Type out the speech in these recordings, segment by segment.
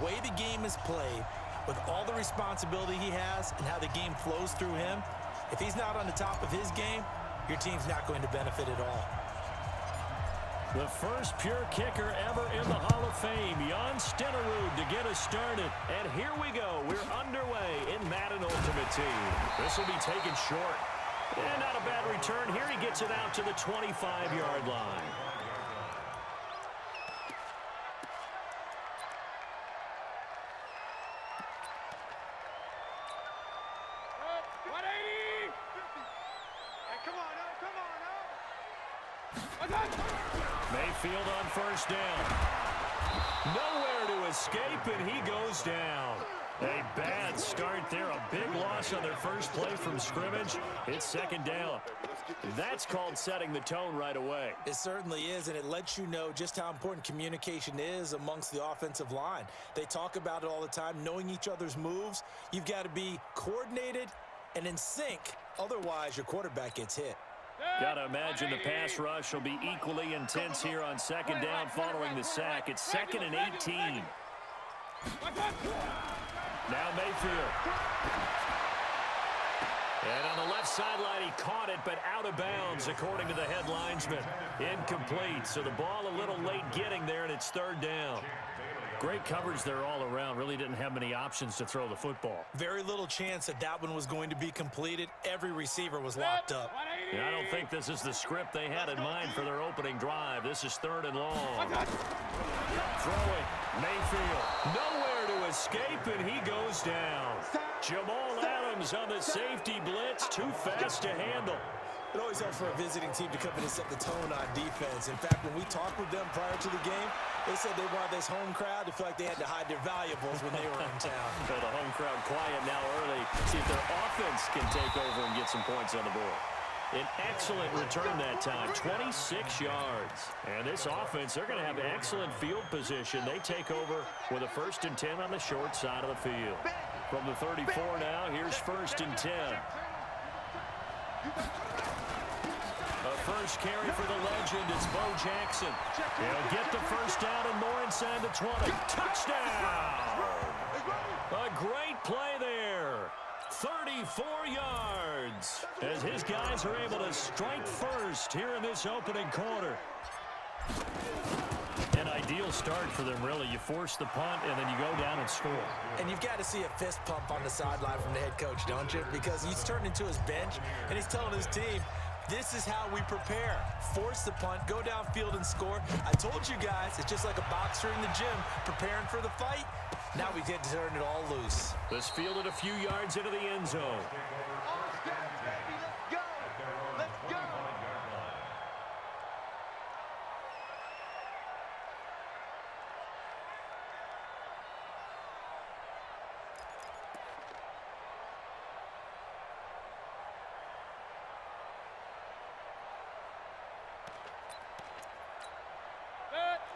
way the game is played, with all the responsibility he has and how the game flows through him, if he's not on the top of his game, your team's not going to benefit at all. The first pure kicker ever in the Hall of Fame, Jan Stenerud, to get us started. And here we go. We're underway in Madden Ultimate Team. This will be taken short. And not a bad return. Here he gets it out to the 25-yard line. Mayfield on first down. Nowhere to escape, and he goes down. A bad start there. A big loss on their first play from scrimmage. It's second down. That's called setting the tone right away. It certainly is, and it lets you know just how important communication is amongst the offensive line. They talk about it all the time, knowing each other's moves. You've got to be coordinated and in sync. Otherwise, your quarterback gets hit. Got to imagine the pass rush will be equally intense here on second down following the sack. It's 2nd and 18. Now Mayfield. And on the left sideline, he caught it, but out of bounds, according to the head linesman. Incomplete, so the ball a little late getting there, and it's third down. Great coverage there all around. Really didn't have many options to throw the football. Very little chance that that one was going to be completed. Every receiver was locked up. Yeah, I don't think this is the script they had in mind for their opening drive. This is 3rd and long. Throwing. Mayfield. Nowhere to escape, and he goes down. Jamal Adams on the safety blitz. Too fast to handle. It always helps for a visiting team to come in and set the tone on defense. In fact, when we talked with them prior to the game, they said they wanted this home crowd to feel like they had to hide their valuables when they were in town. So the home crowd quiet now early. See if their offense can take over and get some points on the board. An excellent return that time, 26 yards. And this offense, they're going to have excellent field position. They take over with a 1st and 10 on the short side of the field. From the 34 now, here's 1st and 10. A first carry for the legend is Bo Jackson. He'll get the first down and more inside the 20. Touchdown! A great play there. 34 yards as his guys are able to strike first here in this opening quarter. An ideal start for them, really. You force the punt, and then you go down and score. And you've got to see a fist pump on the sideline from the head coach, don't you? Because he's turned into his bench, and he's telling his team, this is how we prepare. Force the punt, go downfield and score. I told you guys, it's just like a boxer in the gym preparing for the fight. Now we get to turn it all loose. This fielded a few yards into the end zone.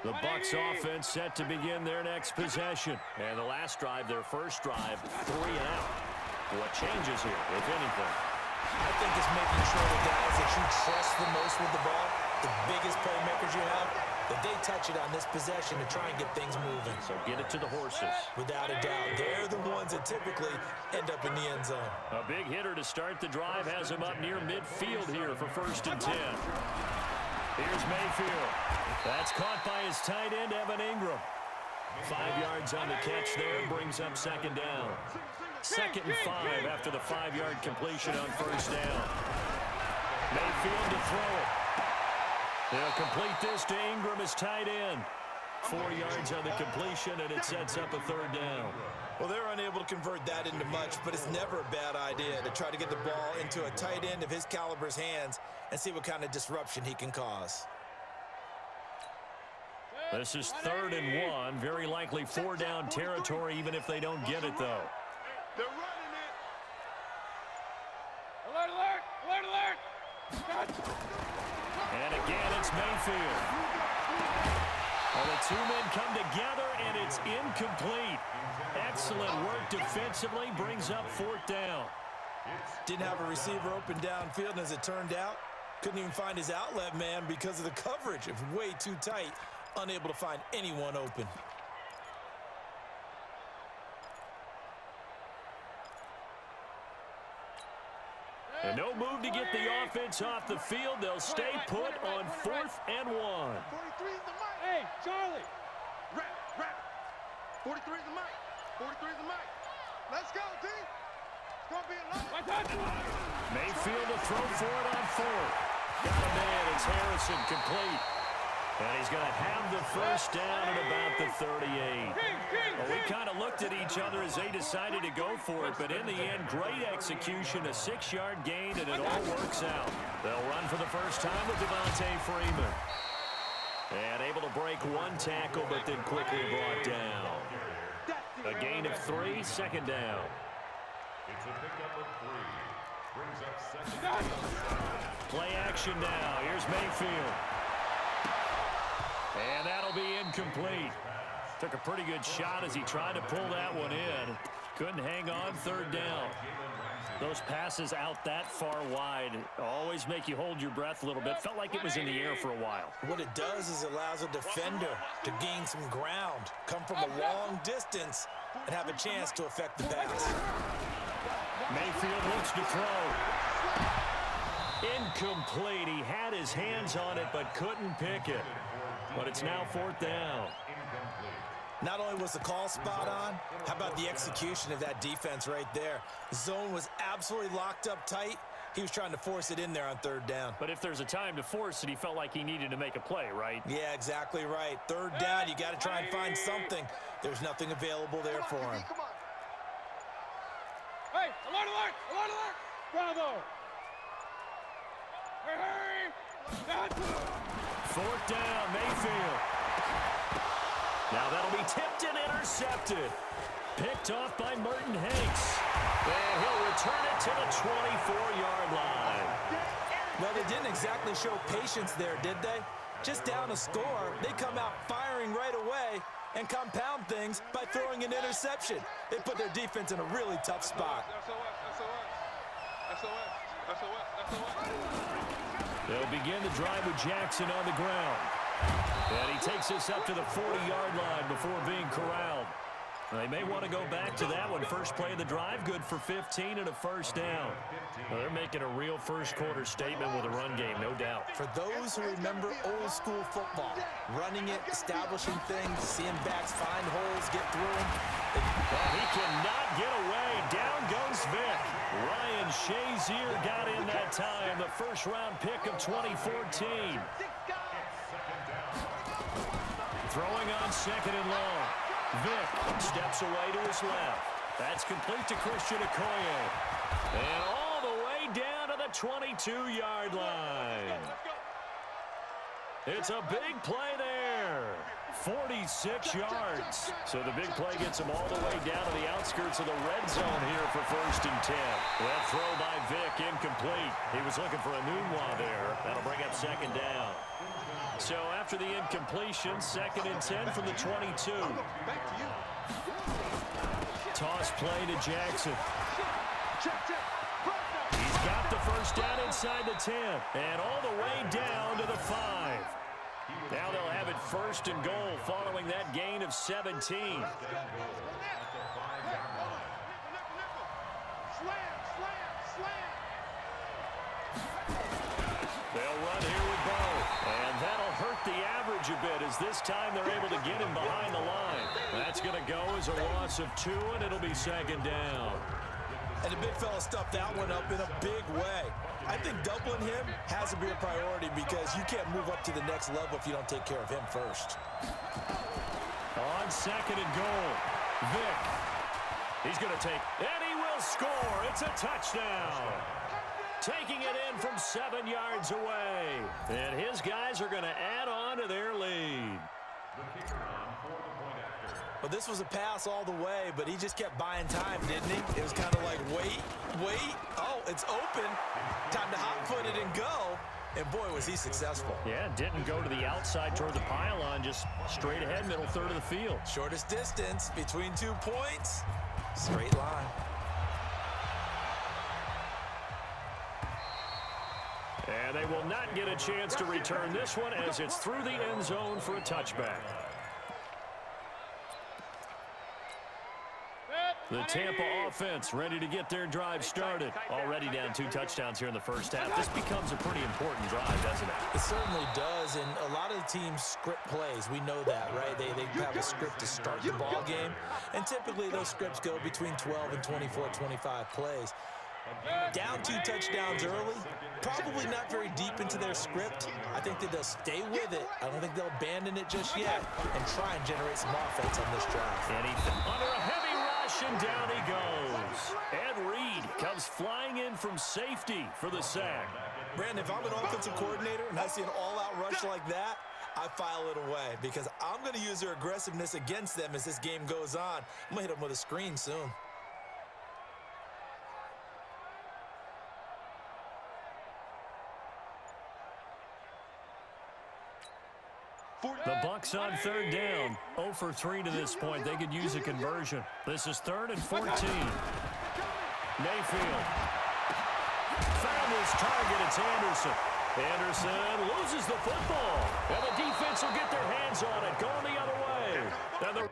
The Bucs offense set to begin their next possession. And the last drive, their first drive, 3 and out. What changes here, if anything? I think it's making sure the guys that you trust the most with the ball, the biggest playmakers you have, that they touch it on this possession to try and get things moving. So get it to the horses. Without a doubt. They're the ones that typically end up in the end zone. A big hitter to start the drive has him up near midfield here for 1st and 10. Here's Mayfield. That's caught by his tight end, Evan Ingram. 5 yards on the catch there, brings up second down. 2nd and 5 after the 5-yard completion on first down. Mayfield to throw it. They'll complete this to Ingram as tight end. 4 yards on the completion, and it sets up a 3rd down. Well, they're unable to convert that into much, but it's never a bad idea to try to get the ball into a tight end of his caliber's hands and see what kind of disruption he can cause. This is 3rd and 1. Very likely 4-down territory, even if they don't get it, though. They're running it. Alert, alert, alert, alert. And again, it's Mayfield. Well, the two men come together, and it's incomplete. Excellent work defensively, brings up 4th down. Didn't have a receiver open downfield, and as it turned out, couldn't even find his outlet man because of the coverage. It was way too tight, unable to find anyone open. And no move to get the offense off the field. They'll stay put on 4th and 1. 43 is the mic. Hey, Charlie. Rap. 43 is the mic. 43 is the mic. Let's go, D. It's going to be a long. Mayfield to throw for it on 4th. Got a man. It's Harrison, complete. And he's going to have the first down at about the 38. Well, we kind of looked at each other as they decided to go for it, but in the end, great execution, a 6-yard gain, and it all works out. They'll run for the first time with Devontae Freeman. And able to break one tackle, but then quickly brought down. A gain of 3, second down. It's a pickup of 3. Brings up second down. Play action now. Here's Mayfield. And that'll be incomplete. Took a pretty good shot as he tried to pull that one in. Couldn't hang on, third down. Those passes out that far wide always make you hold your breath a little bit. Felt like it was in the air for a while. What it does is it allows a defender to gain some ground, come from a long distance, and have a chance to affect the pass. Mayfield looks to throw. Incomplete. He had his hands on it but couldn't pick it. But it's now 4th down. Not only was the call spot on, how about the execution of that defense right there? The zone was absolutely locked up tight. He was trying to force it in there on 3rd down. But if there's a time to force it, he felt like he needed to make a play, right? Yeah, exactly right. 3rd down, you got to try and find something. There's nothing available there for him. Hey, alert, alert, alert, alert. Bravo. Hurry. 4th down, Mayfield. Now that'll be tipped and intercepted. Picked off by Merton Hanks. And he'll return it to the 24-yard line. Well, they didn't exactly show patience there, did they? Just down a score, they come out firing right away and compound things by throwing an interception. They put their defense in a really tough spot. They'll begin the drive with Jackson on the ground. And he takes us up to the 40-yard line before being corralled. They may want to go back to that one. First play of the drive, good for 15 and a first down. Well, they're making a real first-quarter statement with a run game, no doubt. For those who remember old-school football, running it, establishing things, seeing backs find holes, get through them. Well, he cannot get away. Down goes Vic. Ryan Shazier got in that time, the first-round pick of 2014. Throwing on 2nd and long. Vic steps away to his left. That's complete to Christian Okoye. And all the way down to the 22-yard line. It's a big play there. 46 yards. So the big play gets him all the way down to the outskirts of the red zone here for 1st and 10. That throw by Vic incomplete. He was looking for a Nunwa there. That'll bring up 2nd down. So after the incompletion, 2nd and 10 from the 22. Toss play to Jackson. He's got the first down inside the 10 and all the way down to the 5. Now they'll have it 1st and goal following that gain of 17. They'll run here with Bo, and that'll hurt the average a bit as this time they're able to get him behind the line. That's going to go as a loss of 2, and it'll be 2nd down. And the big fella stuffed that one up in a big way. I think doubling him has to be a priority because you can't move up to the next level if you don't take care of him first. On 2nd and goal, Vic. He's going to take, and he will score. It's a touchdown. Taking it in from 7 yards away. And his guys are going to add on to their lead. Well, this was a pass all the way, but he just kept buying time, didn't he? It was kind of like, wait. Oh, it's open. Time to hot-foot it and go. And, boy, was he successful. Yeah, didn't go to the outside toward the pylon, just straight ahead, middle third of the field. Shortest distance between 2 points. Straight line. And they will not get a chance to return this one as it's through the end zone for a touchback. Set. The Tampa offense ready to get their drive started. Already down 2 touchdowns here in the first half. This becomes a pretty important drive, doesn't it? It certainly does, and a lot of the teams script plays. We know that, right? They have a script to start the ball game, and typically those scripts go between 12 and 24, 25 plays. Down 2 touchdowns early, probably not very deep into their script. I think that they'll stay with it. I don't think they'll abandon it just yet and try and generate some offense on this drive. And he's under a heavy rush, and down he goes. Ed Reed comes flying in from safety for the sack. Brandon, if I'm an offensive coordinator and I see an all-out rush like that, I file it away because I'm going to use their aggressiveness against them as this game goes on. I'm going to hit them with a screen soon. The Bucs on 3rd down. 0 for 3 to this point. They could use a conversion. This is 3rd and 14. Mayfield. Found his target. It's Anderson. Anderson loses the football. And the defense will get their hands on it. Going the other way. And the